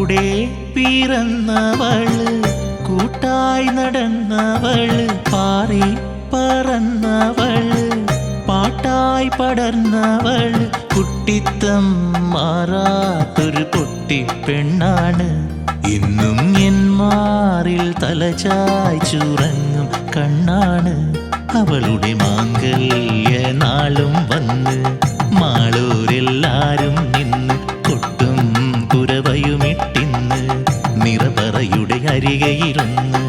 കൂടെ പിറന്നവള്, കൂട്ടായി നടന്നവള്, പാറി പറന്നവള്, പാട്ടായി പടർന്നവള്, കുട്ടിത്തം മാറാത്തൊരു പൊട്ടിപ്പെണ്ണാണ്. ഇന്നും എൻ മാറിൽ തലചായ്ച്ചുറങ്ങും കണ്ണാണ്. അവളുടെ മാംഗല്യ നാളും വന്ന് മാളൂരെല്ലാരും നിന്ന് കൊട്ടും കുരവയുമിട്ടിന്ന് നിറപറയുടെ അരികയിരുന്ന്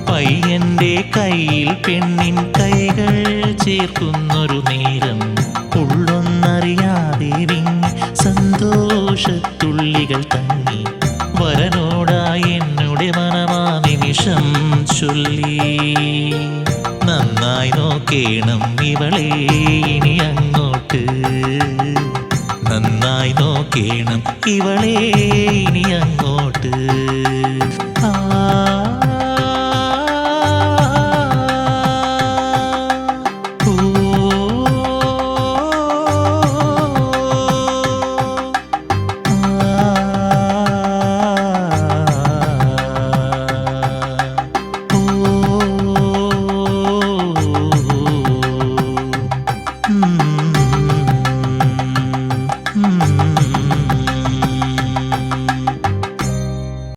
പയ്യന്റെ കയ്യിൽ പെണ്ണിൻ കൈകൾ ചേർക്കുന്നൊരു നേരം ഉള്ളൊന്നറിയാതെ വിങ്ങി സന്തോഷത്തുള്ളികൾ തങ്ങി വരനോടായി എന്നുടെ മനമാ നിമിഷം ചൊല്ലി. നന്നായി നോക്കേണം ഇവളെ ഇനി അങ്ങോട്ട്, നന്നായി നോക്കേണം ഇവളെ ഇനി അങ്ങോട്ട്.